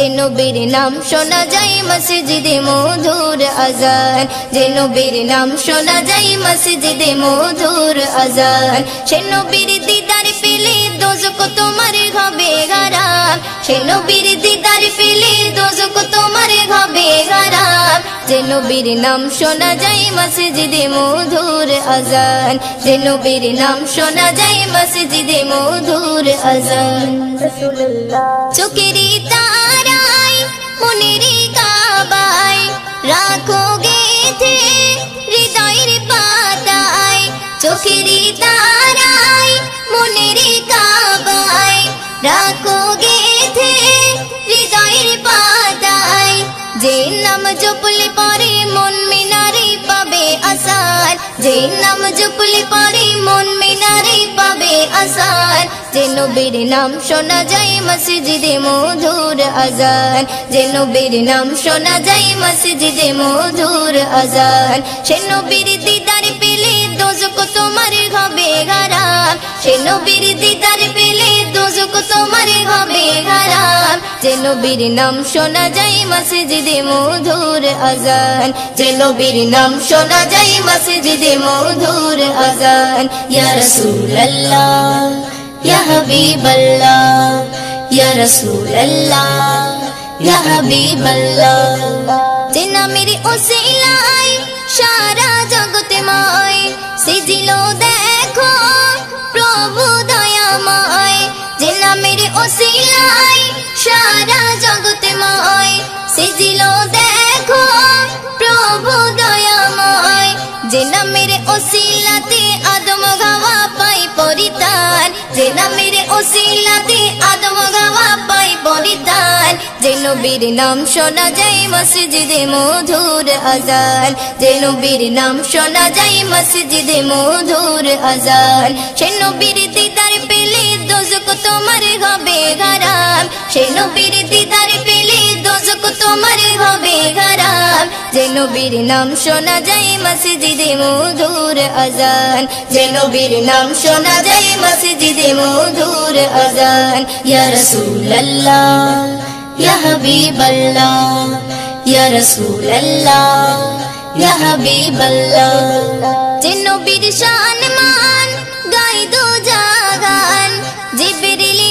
যে নবীর নাম শোনা যায় মসজিদে মধুর আজান, যে নবীর নাম শোনা যায় মসজিদে মধুর আজান। সে নবীর দিদার পেলে দোজখ তোমার হবে হারাম, সে নবীর দিদার পেলে দোজখ তোমার হবে হারাম। যে নবীর নাম শোনা যায় মসজিদে মধুর আজান, যে নবীর নাম শোনা যায় মসজিদে মধুর আজান। চোখেরই তারায় মনেরই কাবায় রাখো গেথে হৃদয়ের পাতায়, চোখেরই তারায় মনেরই কাবায় রাখো গেথে হৃদয়ের পাতায়। যে নাম জপলে পরে মন মিনারে পাবে আসার, যে নাম জপলে পরে মন মিনারে পাবে আসার। যে নবীর নাম শোনা যায় মসজিদে মধুর আজান, যে নবীর নাম শোনা যায় মসজিদে মধুর আজান। সে নবীর দিদার পেলে দোজখ তোমার হবে হারাম, সে নবীর দিদার পেলে দোজখ তোমার হবে হারাম। যে নবীর নাম শোনা যায় মসজিদে মধুর আজান, যে নবীর নাম শোনা যায় মসজিদে মধুর আজান। ইয়া রাসূলুল্লাহ ইয়া হাবিবাল্লাহ, ইয়া রাসূলুল্লাহ ইয়া হাবিবাল্লাহ। যে নামের ওসিলায় সারা জগৎময় সিজিল দেখো প্রভু দয়াময়, যে নামের ওসিলায় সারা জগৎময় সিজিল দেখো প্রভু দয়াময়। যে নামের ওসিলাতে আদম গাওয়া পাই পরিতান, যে নামের ওসিলাতে আদম গাওয়া পাই পরিতান। যে নবীর নাম শোনা যায় মসজিদে মধুর আজান, যে নবীর নাম শোনা যায় মসজিদে মধুর আজান। সে নবীর দিদার পেলে দোজখ তোমার হবে হারাম, সে নবীর দিদার পেলে দোজখ তোমার হবে হারাম। যে নবীর নাম শোনা যায় মসজিদে মধুর আজান, যে নবীর নাম শোনা যায় মসজিদে মধুর আজান। ইয়া রাসূলুল্লাহ ইয়া হাবিবাল্লাহ, ইয়া রাসূলুল্লাহ ইয়া হাবিবাল্লাহ। যে নবীর শান মান গাই দো জাগান, জিবরিল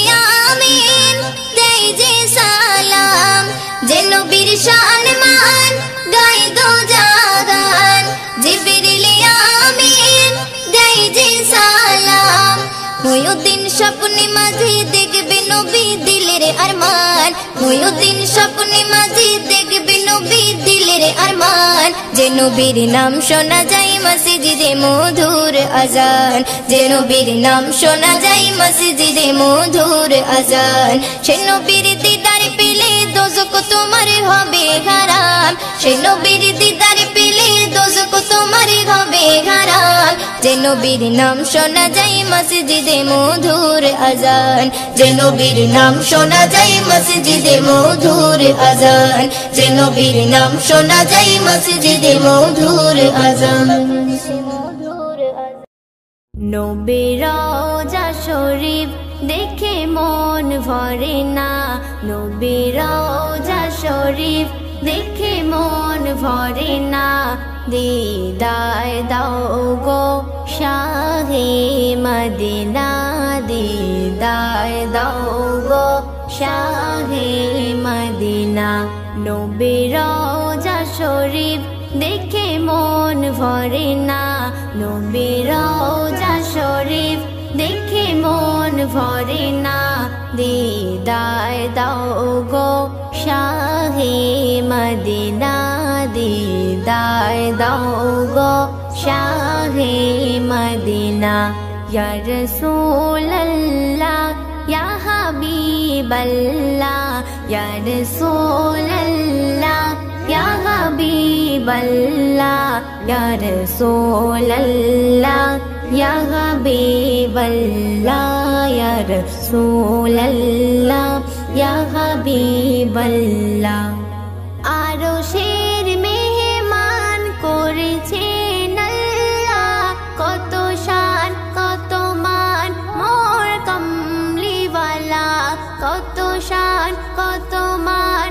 আমিন দেয় যে সালাম। যে নবীর শান মান গাই দো জাগান, জিবরিল আমিন দেয় যে সালাম। মুয়ুদ্দিন স্বপ্নে মাঝে দেখবে নবী দিলের আরমান, মুয়ুদ্দিন স্বপ্নে মাঝে দেখবে নবী দিলের আরমান। যে নবীর নাম শোনা যায় মসজিদে মধুর আজান, যে নবীর নাম শোনা যায় মসজিদে মধুর আজান। সে নবীর দিদার পেলে দোজখ তোমার হবে হারাম, সে নবীর দিদার পেলে দোজখ তোমার হবে হারাম। যে নবীর নাম শোনা যায় মসজিদে মধুর আজান, যে নবীর নাম শোনা যায় মসজিদে মধুর আজান, যে নবীর নাম শোনা যায় মসজিদে মধুর আজান। নবীর রওজা শরীফ দেখে মন ভরে না, নবীর রওজা শরীফ দেখে মন ভরে না। দিদার দাও গো শাহে মদিনা, দিদার দাও গো শাহে মদিনা। নবীর রওজা শরীফ দেখে মন ভরে না, নবীর রওজা শরীফ দেখে মন ভরে না। দিদার দাও গো শাহে মদিনা, দিদার দাও গো শাহে মদিনা। ইয়া রাসূলুল্লাহ ইয়া হাবিবাল্লাহ, ইয়া রাসূলুল্লাহ ইয়া হাবিবাল্লাহ, ইয়া রাসূলুল্লাহ ইয়া হাবিবাল্লাহ, ইয়া রাসূলুল্লাহ ইয়া হাবিবাল্লাহ। আরশের মেহমান করেছেন আল্লাহ, কত শান কত মান মোর কমলিওয়ালা, কত শান কত মান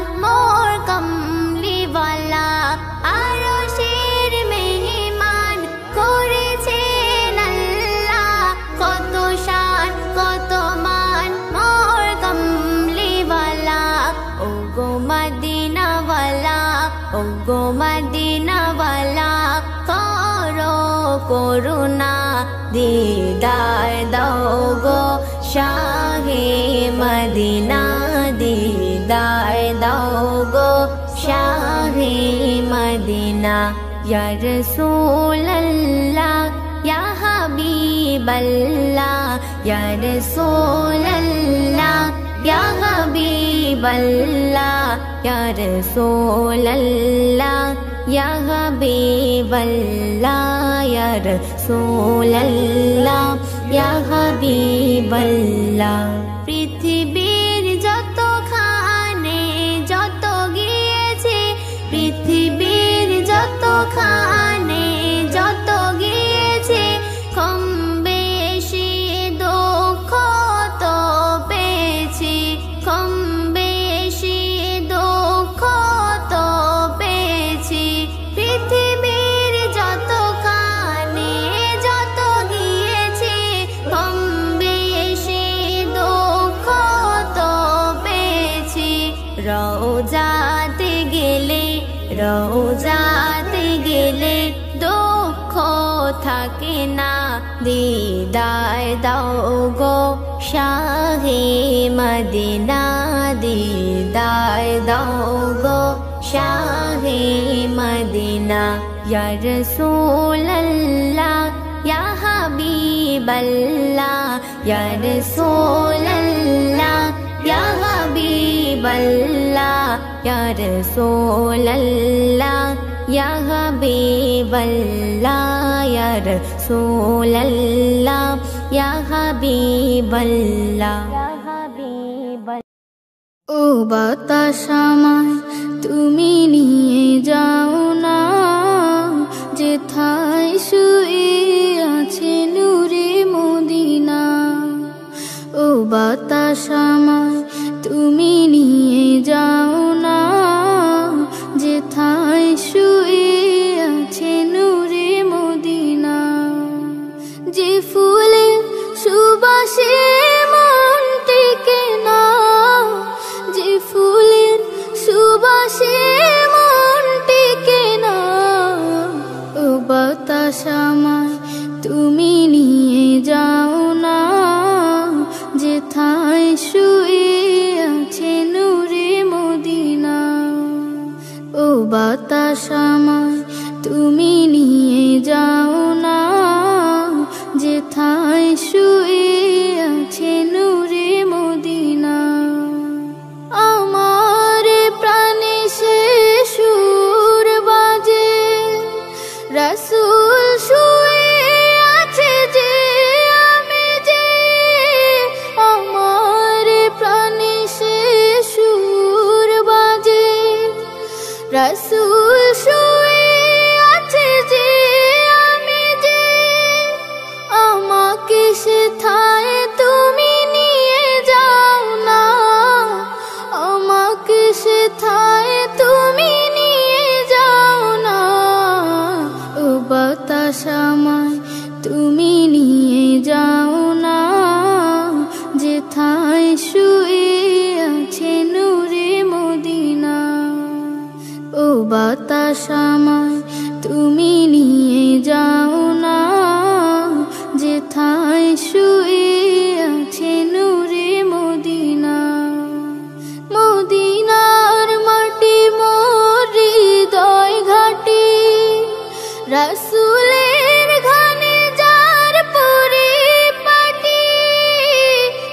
করুণা দিদার দাও গো শাহে মদিনা দিদার দাও গো শাহে মদিনা ইয়া রাসূলুল্লাহ ইয়া হাবিবাল্লাহ ইয়া রাসূলুল্লাহ ইয়া হাবিবাল্লাহ ইয়া রাসূলুল্লাহ ইয়া হাবিবাল্লাহ ইয়া রাসূলুল্লাহ ইয়া হাবিবাল্লাহ পৃথিবীর যতখানে যত গিয়েছে পৃথিবীর যতখানে যত গিয়েছে কম বেশি দুঃখ তো পেয়েছি কম বেশি দুঃখ তো পেয়েছি পৃথিবীর যতখানে যত গিয়েছে কম বেশি দুঃখ তো পেয়েছি রওজাতে গেলে দুঃখ থাকে না দিদার দাও গো শাহে মদিনা দিদার দাও গো শাহে মদিনা ইয়া রাসূলুল্লাহ ইয়া হাবিবাল্লাহ ইয়া রাসূলুল্লাহ ইয়া হাবিবাল্লাহ ইয়া রাসূলুল্লাহ ইয়া হাবিবাল্লাহ ইয়া রাসূলুল্লাহ ইয়া হাবিবাল্লাহ ও বাতাস আমায় তুমি নিয়ে যাও না যেথায় শুয়ে আছে নূরে মদিনা ও বাতাস আমায় তুমি নিয়ে যাও না যেথায় শুয়ে আছে নূরে মদিনা যে ফুলের সুবাসে মন টেকে না যে ফুলের সুবাসে মন টেকে না ও বাতাস আমায় তুমি নিয়ে যাও না যেথায় শুয়ে আছে নূরে মদিনা ও বাতাস আমায় তুমি নিয়ে যাও না যেথায় শুয়ে আছে নূরে মদিনা আমার প্রাণে সে সুর বাজে রাসূল শুয়ে আছে যে আমি যে আমার প্রাণে সে সুর বাজে রাসূল শুয়ে আছে যে আমি যে আমাকে সেথায় তুমি নিয়ে যাও না আমাকে সেথায় তুমি নিয়ে যাও না ও বাতাস আমায় তুমি নিয়ে যাও না যেথায় শুয়ে আছে নূরে মদিনা ও বাতাস আমায় তুমি নিয়ে যাও না যেথায় শুয়ে আছে নূরে মদিনা মদিনার মাটি মোর হৃদয় ঘাটি রাসূলের ঘানে যার পরিপাটি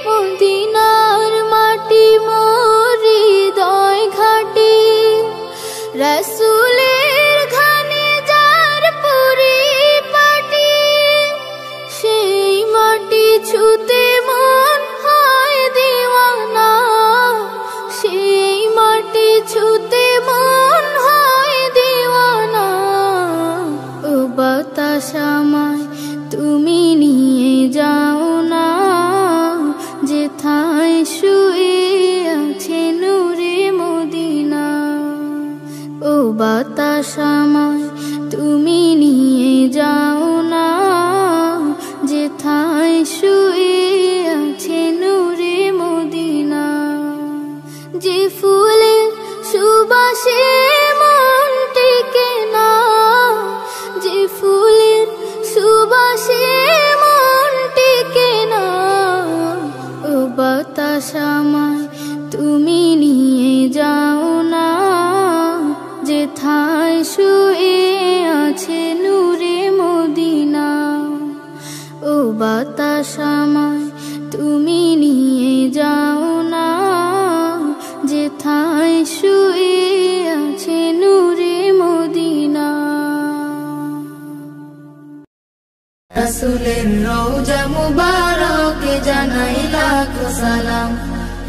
মদিনার মাটি মোর হৃদয় ঘাটি রাসূলের ঘানে যার পরিপাটি সেই মাটি ছুতে মন হয় দিওয়ানা সেই মাটি ছুতে মন হয় দিওয়ানা ও বাতাস আমায় তুমি নিয়ে যাও না যেথায় শুয়ে আছে নূরে মদিনা ও বাতাস আমায় তুমি নিয়ে যাও না যেথায় শুয়ে আছে নূরে মদিনা যে ফুলের সুবাসে মন টেকে না যে ফুলের যাও না যেথায় শুয়ে আছে নূরে মদিনা। ও বাতাস আমায় তুমি নিয়ে যাও না যেথায় শুয়ে আছে নূরে মদিনা। রাসূলের রওজা মুবারকে জানাই লাখো সালাম,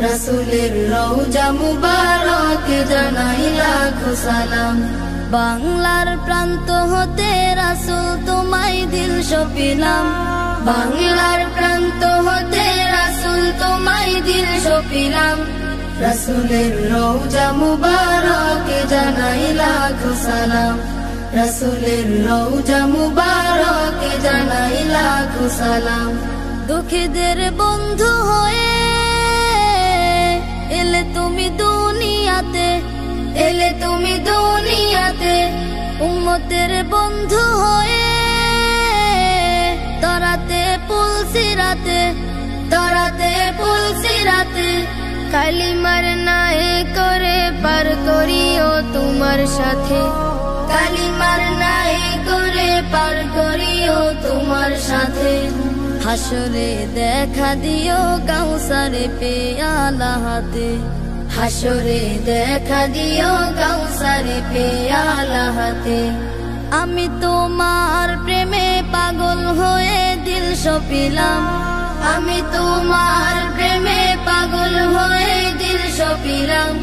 রাসূলের রওজা মুবারকে জানাই লাখো সালাম। বাংলার প্রান্ত হতে রাসূল তোমায় দিল সপিলাম, বাংলার প্রান্ত হতে রাসূল তোমায় দিল সপিলাম। রাসূলের রওজা মুবারকে জানাই লাখো সালাম, রাসূলের রওজা মুবারকে জানাই লাখো সালাম। দুঃখীদের বন্ধু হয়ে এলে তুমি দুনিয়াতে, এলে তুমি দুনিয়াতে। উম্মতের বন্ধু হয়ে তরাতে পুলসিরাতে, তরাতে পুলসিরাতে। কালিমার নায়ে করে পার করিও তোমার সাথে, কালিমার নাই করে পার করিও তোমার সাথে। হাসরে দেখা দিও কাউসারে পেয়ালা হাতে, হাসরে দেখা দিও কাউসারে পেয়ালা হাতে। আমি তোমার প্রেমে পাগল হয়ে দিল সপিলাম, আমি তোমার প্রেমে পাগল হয়ে দিল সপিলাম।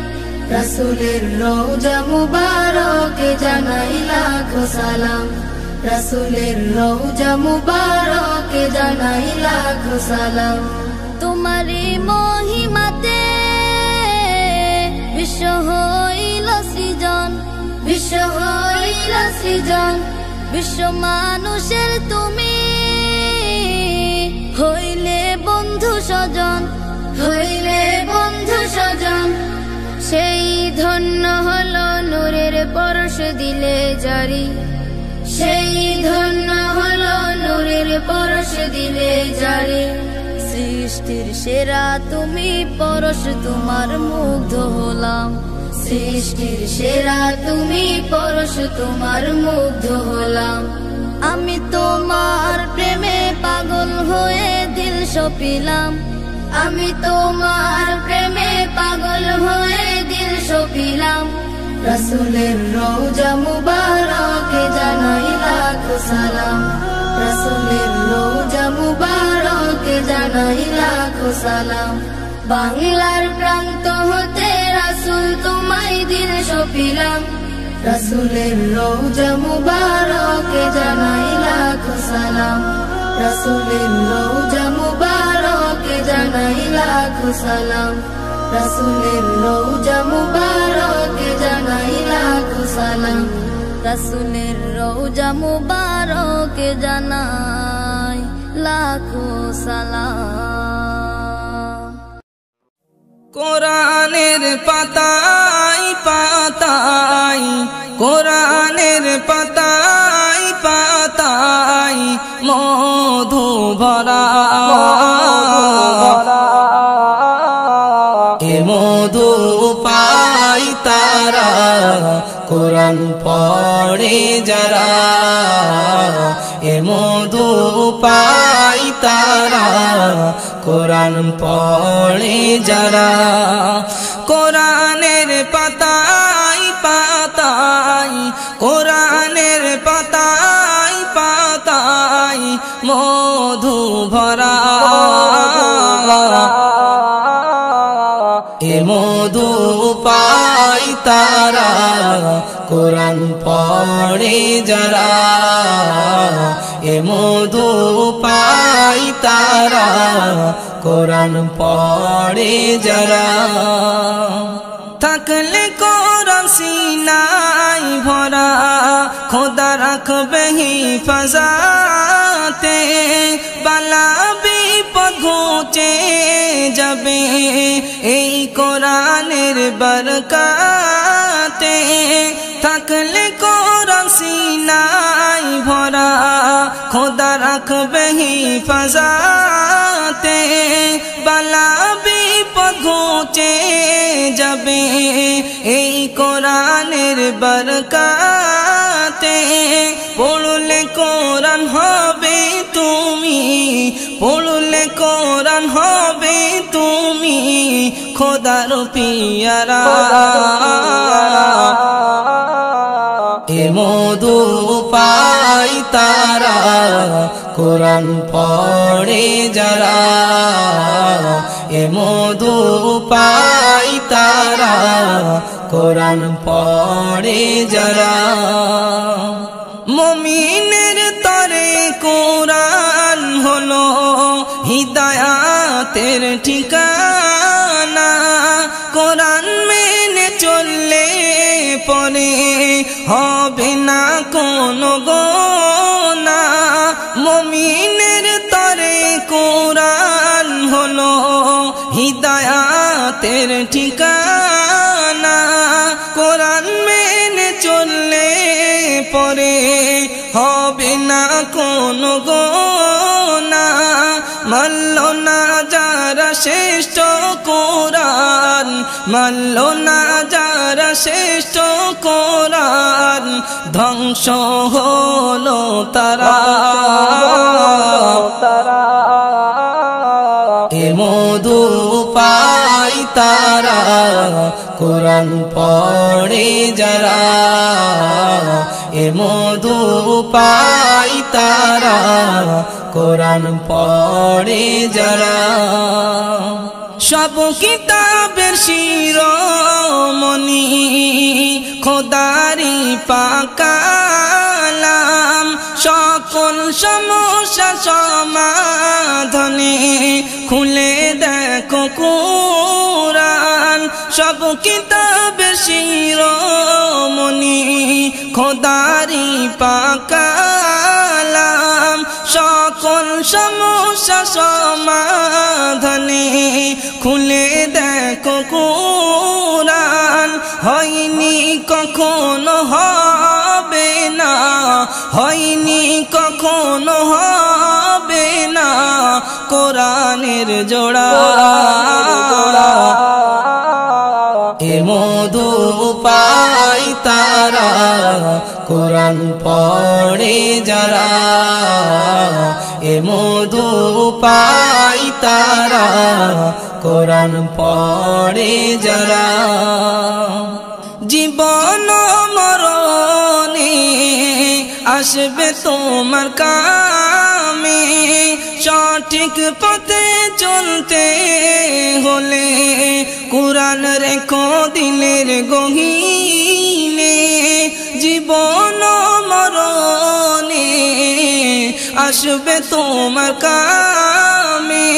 রাসূলের রওজা মুবারকে জানাই লাখো সালাম, রাসূলের রওজা মুবারকে জানাই লাখো সালাম। তোমারই মহিমাতে বিশ্ব হইল সৃজন, বিশ্ব হইল সৃজন। বিশ্ব মানুষের তুমি হইলে বন্ধু স্বজন, হইলে বন্ধু স্বজন। সেই ধন্য হলো নূরের পরশ দিলে জারি, সেই ধন্য হলো নূরের পরশ দিলে জারি। সৃষ্টির সেরা তুমি পরশ তোমার মুগ্ধ হলাম, সৃষ্টির সেরা তুমি পরশ তোমার মুগ্ধ হলাম। আমি তোমার প্রেমে পাগল হয়ে দিল সপিলাম, আমি তোমার প্রেমে পাগল হয়ে দিল সপিলাম। রাসূলের রওজা মুবারকে জানাই লাখো সালাম, রাসূলের রওজা মুবারকে জানাই লাখো সালাম। বাংলার প্রান্ত হতে রাসূল তোমায় দিল সপিলাম, রাসূলের রওজা মুবারকে জানাই লাখো সালাম, রাসূলের রওজা মুবারকে জানাই লাখো সালাম, রাসূলের রওজা মুবারকে জানাই লাখো সালাম। রাসূলের রওজা মুবারকে জানাই লাখো সালাম। কোরআনের পাতায় পাতায়, কোরআনের পাতায় পাতায় মধু ভরা, এ মধু পাই তারা কোরআন পড়ে যারা, এ মধু পাই তারা কোরআন পড়ে যারা। কোরআনের পাতায় পাতায়, কোরআনের পাতায় পাতায় মধু ভরা, এ মধু পাই তারা কোরআন পড়ে যারা, এ মধু পাই তারা কোরআন পড়ে যারা। থাকলে কোরআন সিনাই ভরা, খোদা রাখবে হিফাজতে, বালা বিপদ ঘুচে যাবে এই কোরআনের বরকতে। থাকলে কোরআন সিনাই ভরা, খোদা রাখবে হিফাজতে, বালা বিপদ ঘুচে যাবে এই কোরআনের বরকতে পড়লে কোরআন হবে তুমি, পড়লে কোরআন হবে তুমি খোদার পিয়ারা। এ মধু পাই তারা কোরআন পড়ে যারা, এ মধু পাই তারা কোরআন পড়ে যারা। মুমিনের তরে কোরআন হলো হিদায়াতের ঠিকানা, কোরআন মেনে চললে পরে হবে না কোনো গোনা। মুমিনের তরে কোরআন হলো হিদায়াতের ঠিকানা, কোরআন মেনে চললে পরে হবে না কোনো গোনা। মানল না যারা শ্রেষ্ঠ কোরআন, মানল না যারা শ্রেষ্ঠ কোরআন, ধ্বংস হলো তারা। এ মধু পাই তারা কোরআন পড়ে যারা, এ মধু পাই তারা কোরআন পড়ে যারা। সব কিতাবের শিরোমণি খোদারি পাকালাম, সকল সমস্যা সমাধানে খুলে দেখো কোরআন। সব কিতাবের শিরোমণি খোদারি পাকালাম, সকল সমস্যা সমাধানে খুলে দেখো কোরআন। হয়নি কখনো হবে না, হয়নি কখনো হবে না কোরআনের জোড়া। এ মধু পাই তারা কোরআন পড়ে যারা, এ মধু পাই তারা কোরআন পড়ে যারা। জীবন মরণে আসবে তোমার কামে, সঠিক পথে চলতে হলে কোরআন রেখো দিলের গহীনে। জীবন মরণে আসবে তোমার কামে,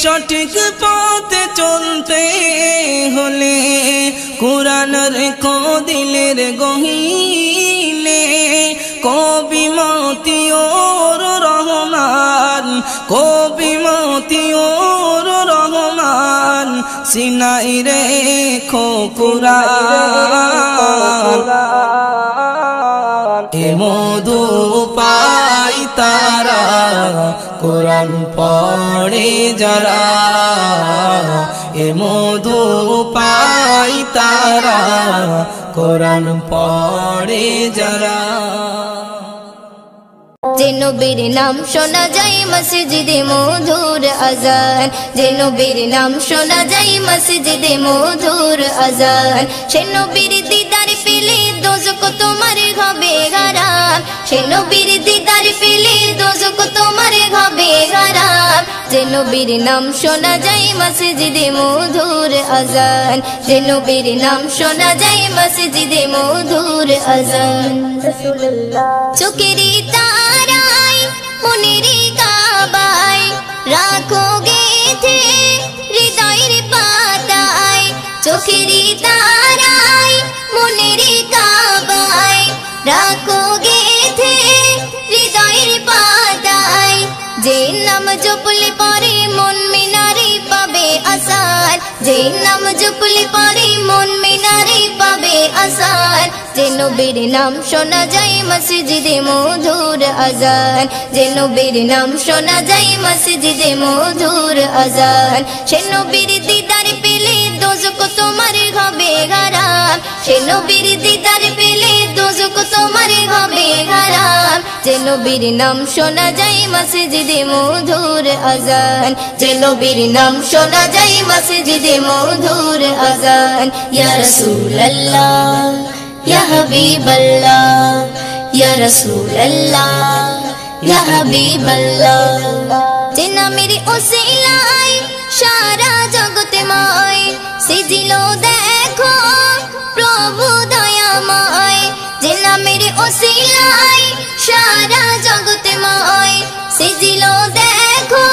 সঠিক পথে চলতে হলে কোরআন রেখো দিলের গহীনে। কবি মতিউর রহমান, কবি মতিউর রহমান সিনাই রেখো কোরআন। এ মধু পাই তারা কোরআন পড়ে যারা, এ মধু পাই তারা কোরআন পড়ে যারা। যে নবীর নাম শোনা যায় মসজিদে মধুর আজান, যে নবীর নাম শোনা যায় মসজিদে মধুর আজান। সে নবীর দিদার পেলে দোজখ তোমার হবে হারাম, সে নবীর দিদার পেলে দোজখ তোমার হবে হারাম। যে নবীর নাম শোনা যায় মসজিদে মধুর আজান, যে নবীর নাম শোনা যায় মসজিদে মধুর আজান। চোখেরই তারায় মনেরই কাবায় রাখো গেথে হৃদয়ের পাতায়, চোখেরই তারায় মনেরই কাবায় রাখো গেথে হৃদয়ের পাতায়। যে নাম জপলে পরে মন মিনারে পাবে আসার, যে নাম জপলে পরে মন মিনারে পাবে আসার। যে নবীর নাম শোনা যায় মসজিদে মধুর আজান, যে নবীর নাম শোনা যায় মসজিদে মধুর আজান। সে নবীর দিদার পেলে দোজখ তোমার হবে সে নবীর দিদার পেলে দোজখ তোমার হবে হারাম যে নবীর নাম শোনা যায় মসজিদে মধুর আজান যে নবীর নাম শোনা যায় মসজিদে মধুর আজান ইয়া রাসূলুল্লাহ ইয়া হাবিবাল্লাহ ইয়া রাসূলুল্লাহ ইয়া হাবিবাল্লাহ যে নামের ওসিলায় সারা জগৎময় সিজিলো দেখো প্রভু দয়াময় যে নামের ওসিলায় সারা জগৎময় সিজিলো দেখো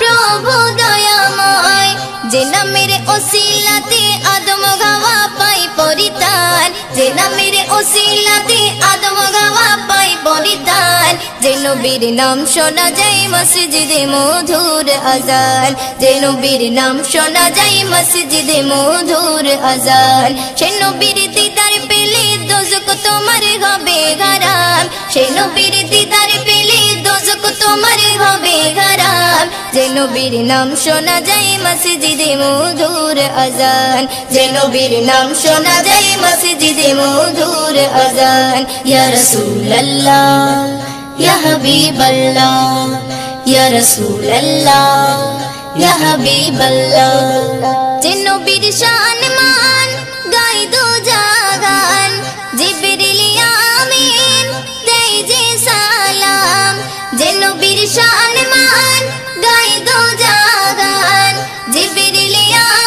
প্রভু দয়াময় যে নামের ওসিলাতে আদম গাওয়া পাই পরিত্রাণ যে নামের ওসিলাতে আদম গাওয়া পাই পরিত্রাণ যে নবীর নাম শোনা যায় মসজিদে মধুর আজান যে নবীর নাম শোনা যায় মসজিদে মধুর আজান সে নবীর দিদার পেলে দোজখ তোমার হবে হারাম সে নবীর দিদার পেলে দোজখ তোমার হবে হারাম যে নবীর নাম শোনা যায় মসজিদে মধুর আজান যে নবীর নাম শোনা যায় মসজিদে মধুর আজান ইয়া রাসূলুল্লাহ ইয়া হাবিবাল্লাহ ইয়া রাসূলুল্লাহ ইয়া হাবিবাল্লাহ যে নবীর শান মান গাই দো জাগান জিবরিল আমিন দেই যে সালাম যে নবীর শান মান গাই দো জাগান জিবরিল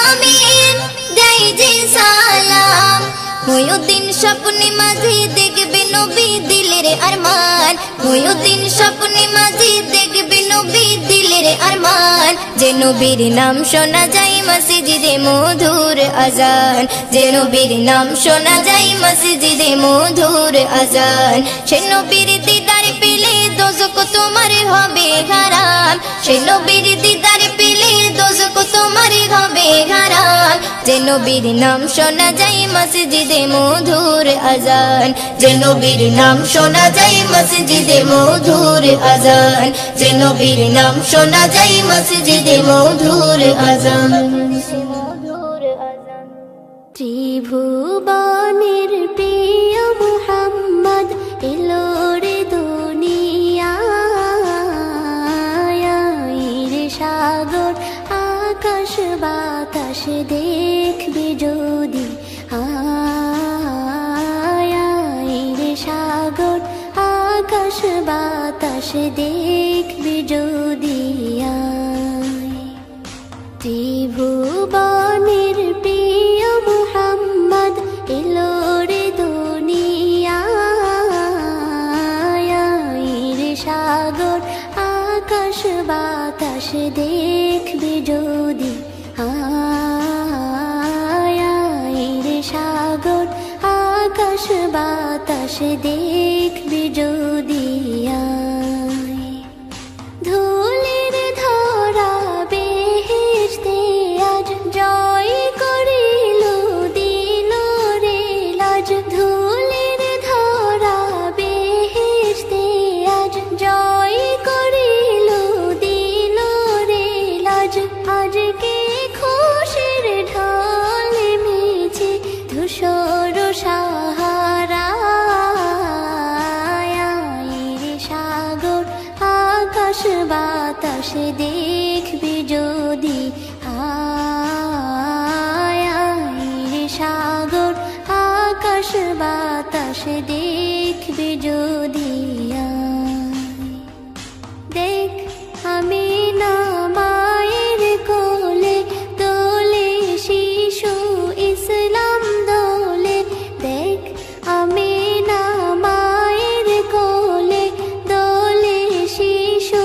আমিন দেই যে সালাম মুয়ুদ্দিন স্বপ্নে মাঝে দেখবে নবী দিলের আরমান মুয়ুদ্দিন স্বপ্নে মাঝে দেখবে নবী দিলের আরমান যে নবীর নাম শোনা যায় মসজিদে মধুর আজান যে নবীর নাম শোনা যায় মসজিদে মধুর আজান সে নবীর দিদার পেলে দোজখ তোমার হবে হারাম সে নবীর দিদার পেলে দোজখ তোমার হবে হারাম যে নবীর নাম শোনা যায় মসজিদে মধুর আজান যে নবীর নাম শোনা যায় মসজিদে মধুর আজান যে নবীর নাম শোনা যায় মসজিদে মধুর আজান ত্রিভুবনের প্রিয় মুহাম্মদ এলো রে দুনিয়ায় সাগর আকাশ বাতাস দেখবে যদি সাগর আকাশ বাতাস দেখবে যদি ত্রিভুবনের প্রিয় মুহাম্মদ এলো রে দুনিয়ায় সাগর আকাশ বাতাস দেখবে যদি সাগর আকাশ বাতাস দেখবে যদি ধুলির ধরা বেহেশতে আজ জয় করিল দিল রে লাজ ধুলির ধরা বেহেশতে আজ জয় করিল দিল রে লাজ আজকে খুশির ঢল মেছে ধূসর সাহারা সাগর আকাশ বাতাস দেখবে যদি সাগর আকাশ বাতাস দেখবে যদি দেখ আমি না মায়ের কোলে দোলে শিশু ইসলাম দোলে দেখ আমি না মায়ের কোলে দোলে শিশু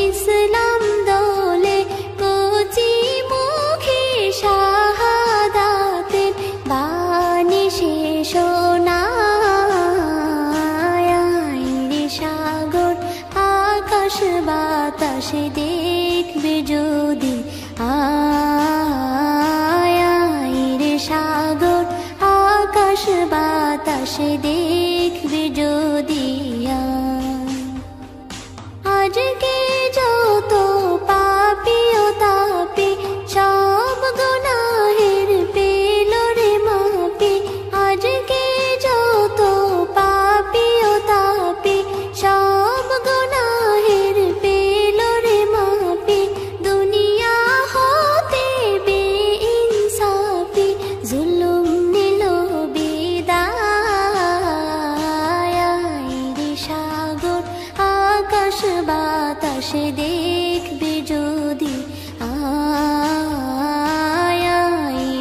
ইসলাম দোলে কচি মুখে শাহাদাতের বাণী শেষ সাগর আকাশ বাতাস দেখবে যদি সাগর আকাশ বাতাস দেখবে যদি আজকে যত পাপী ও তাপী সব গুনাহের পেল রে মাপি আজ বাতাসে দেখবে যদি আয়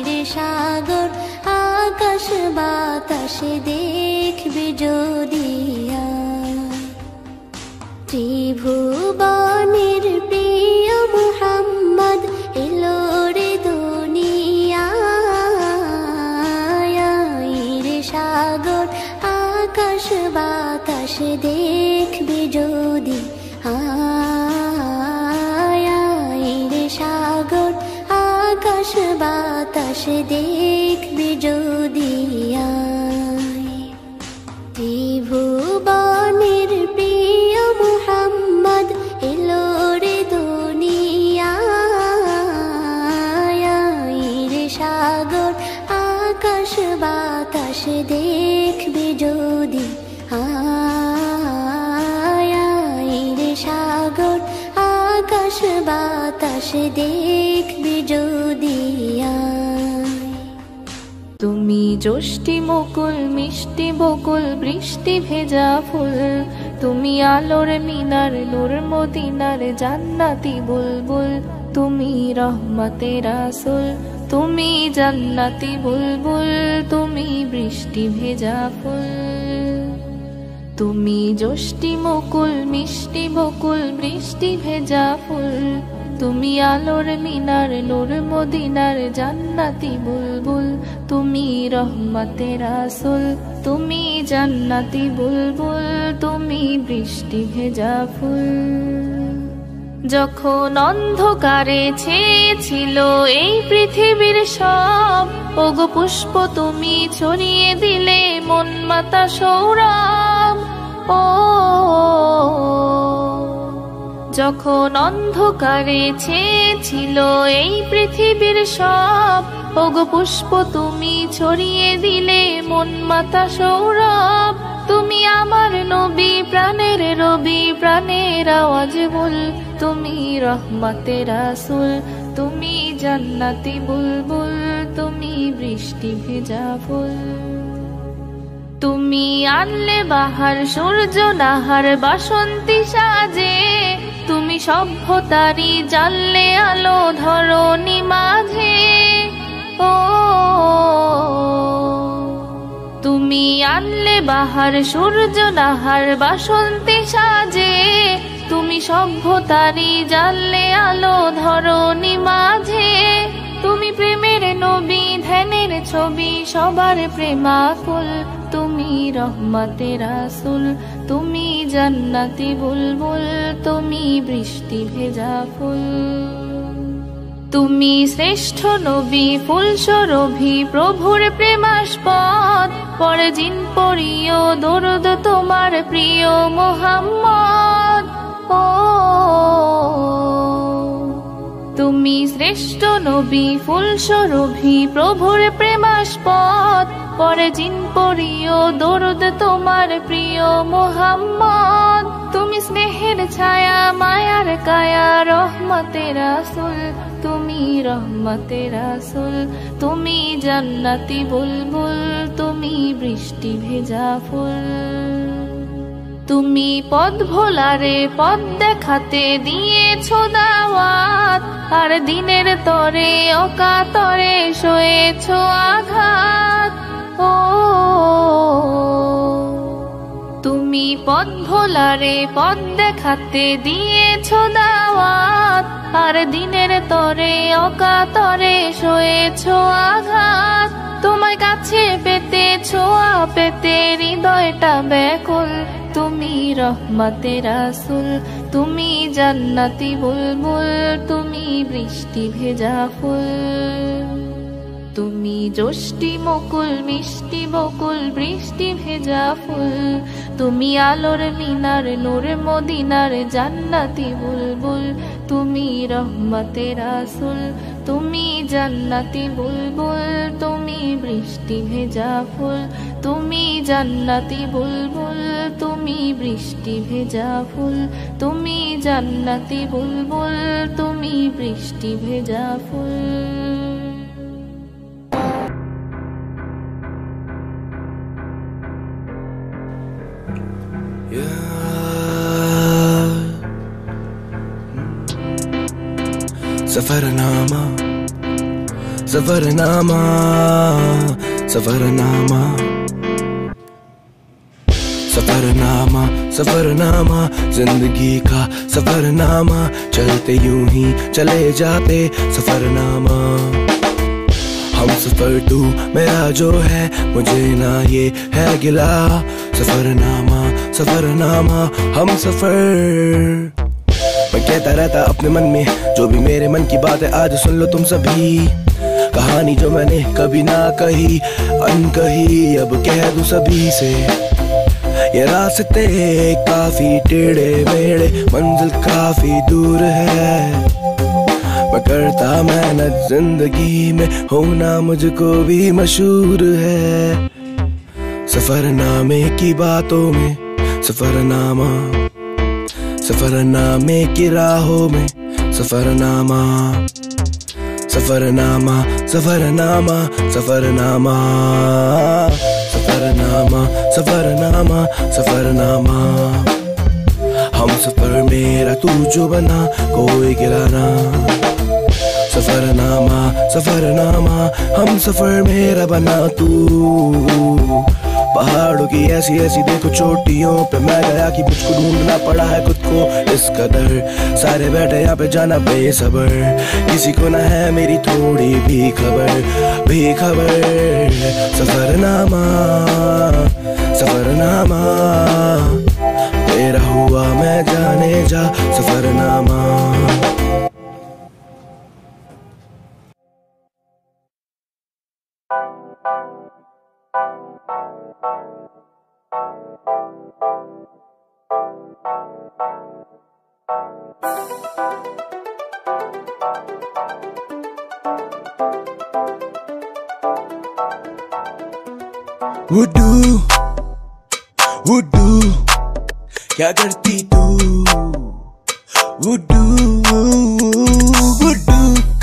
রে সাগর আকাশ বাতাসে দেখবে যদি ত্রিভুবনের প্রিয় মুহাম্মদ এলো রে দুনিয়ায় রে সাগর আকাশ বাতাসে দেখবে যদি আয় রে সাগর আকাশ বাতাসে দেখবে যদি ত্রিভুবনের প্রিয় মুহাম্মদ এলো রে দুনিয়ায় রে সাগর আকাশ বাতাসে দেখবে যদি আয় রে সাগর আকাশ বাতাসে দেখবে যদি তুমি জ্যোষ্ঠী মুকুল মিষ্টি বকুল বৃষ্টি ভেজা ফুল তুমি আলোর মিনার নূর মদিনার জান্নাতি বুলবুল তুমি রহমতে রাসূল তুমি জান্নাতি বুলবুল তুমি বৃষ্টি ভেজা ফুল তুমি জ্যোষ্ঠী মুকুল মিষ্টি বকুল বৃষ্টি ভেজা ফুল তুমি আলোর মিনার নূর মদিনার জান্নাতি বুলবুল তুমি রহমতে রাসূল তুমি জান্নাতি বুলবুল তুমি বৃষ্টি ভেজা ফুল যখন অন্ধকারে ছেয়েছিল এই পৃথিবীর সব ওগো পুষ্প তুমি ছড়িয়ে দিলে মন মাতা সৌরভ ও যখন অন্ধকারে ছেয়েছিল এই পৃথিবীর সব ওগো পুষ্প তুমি ছড়িয়ে দিলে মন মাতা সৌরভ তুমি আমার নবী প্রাণের রবি প্রাণের আওয়াজ বল তুমি রহমতে রাসূল তুমি জান্নাতি বুলবুল তুমি বৃষ্টি ভেজা ফুল তুমি আনলে বাহার সূর্য নাহার বাসন্তী সাজে তুমি সভ্যতারি জানলে আলো ধরণী মাঝে ও তুমি আনলে বাহার সূর্য নাহার বাসন্তী সাজে তুমি সভ্যতারি জানলে আলো ধরণী মাঝে তুমি প্রেমের নবী ধ্যানের ছবি সবার প্রেমাকুল তুমি রহমতে রাসূল তুমি জান্নাতি বুলবুল তুমি বৃষ্টি ভেজা ফুল তুমি শ্রেষ্ঠ নবী ফুলসরভি প্রভুর প্রেমাস্পদ পরে জিন পড়িও দরুদ তোমার প্রিয় মুহাম্মদ ও তুমি শ্রেষ্ঠ নবী ফুলসরভি প্রভুর প্রেমাস্পদ পরে জিন পড়িও দরুদ তোমার প্রিয় মুহাম্মদ তুমি স্নেহের ছায়া মায়ার কায়া রহমতে রাসূল তুমি রহমতে রাসূল তুমি জান্নাতি বুলবুল তুমি বৃষ্টি ভেজা ফুল তুমি পথ ভোলারে পথ দেখাতে দিয়েছো দাওয়াত আর দিনের তরে অকাতরে সয়েছো আঘাত ও তুমি পথ ভোলারে পথ দেখাতে দিয়েছো দাওয়াত আর দিনের তরে অকাতরে সয়েছো আঘাত তোমায় কাছে পেতে ছোঁয়া পেতে হৃদয়টা ব্যাকুল তুমি রহমতে রাসূল তুমি জান্নাতি বুলবুল তুমি বৃষ্টি ভেজা ফুল তুমি জ্যোষ্ঠী মুকুল মিষ্টি বকুল বৃষ্টি ভেজা ফুল তুমি আলোর মিনার নূর মদিনার জান্নাতি বুলবুল তুমি রহমতে রাসূল তুমি জান্নাতি বুলবুল তুমি বৃষ্টি ভেজা ফুল তুমি জান্নাতি বুলবুল তুমি বৃষ্টি ভেজা ফুল তুমি জান্নাতি বুলবুল তুমি বৃষ্টি ভেজা ফুল सफरनामा सफरनामा सफरनामा सफरनामा सफरनामा जिंदगी का सफरनामा चलते यूं ही चले जाते सफरनामा हम सफर तू मेरा जो है मुझे ना ये है गिला सफरनामा सफरनामा हम सफर। मैं कहता रहता अपने मन में जो भी मेरे मन की बात है आज सुन लो तुम सभी कहानी जो मैंने कभी ना कही अनकही अब कह दूं सभी से ये रास्ते काफी टेढ़े मेढ़े मंजिल काफी दूर है मैं करता मेहनत जिंदगी में होना मुझको भी मशहूर है सफरनामे की बातों में सफरनामा सफरनामे की राहों में सफरनामा सफरनामा सफरनामा सफरनामा सफरनामा सफरनामा सफरनामा हम सफर मेरा तू जो बना कोई गिराना सफरनामा सफरनामा हम सफर मेरा बना तू पहाड़ों की ऐसी ऐसी देखो चोटियों पे मैं गया कि मुझको ढूंढना पड़ा है खुद को इस कदर सारे बैठे यहाँ पे जाना बेसबर किसी को ना है मेरी थोड़ी भी खबर सफरनामा सफरनामा तेरा हुआ मैं जाने जा सफरनामा। वुडू क्या करती तू वुडू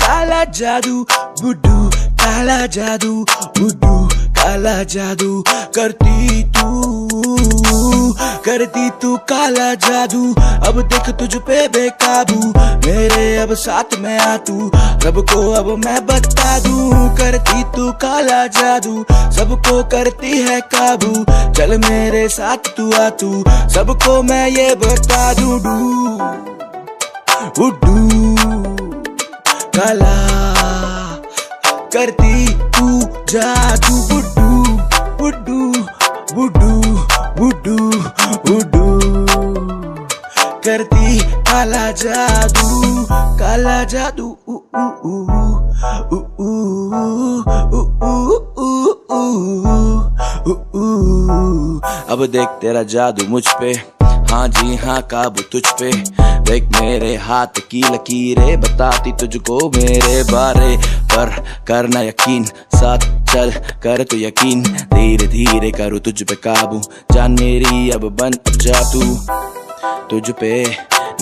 काला जादू वुडू काला जादू वुडू काला जादू करती तू काला जादू अब देख तुझ पे बेकाबू मेरे अब साथ में आ तू सबको अब मैं बता दूं करती तू काला जादू सबको करती है काबू चल मेरे साथ तू आ तू सबको मैं ये बता दूं वुडू काला करती तू जादू वुडू करती काला जादू अब देख तेरा जादू मुझ पे हाँ जी हाँ काबू तुझ पे देख मेरे हाथ की लकीरें बताती तुझको मेरे बारे पर करना यकीन साथ चल कर तो यकीन धीरे धीरे करूँ तुझ पे काबू जान मेरी अब बन जा तू तुझ पे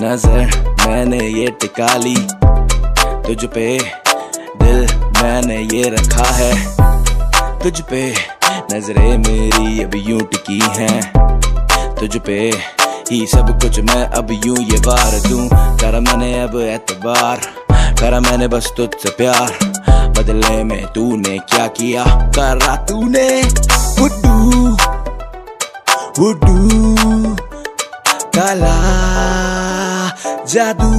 नजर मैंने ये टिका ली तुझ पे दिल मैंने ये रखा है तुझ पे नजरें मेरी अब यूं टिकी हैं तुझ पे ही सब कुछ मैं अब यूं ये वार दूं करा मैंने अब एतबार करा मैंने बस तुझसे प्यार बदले में तूने क्या किया करा तूने वुडू काला जादू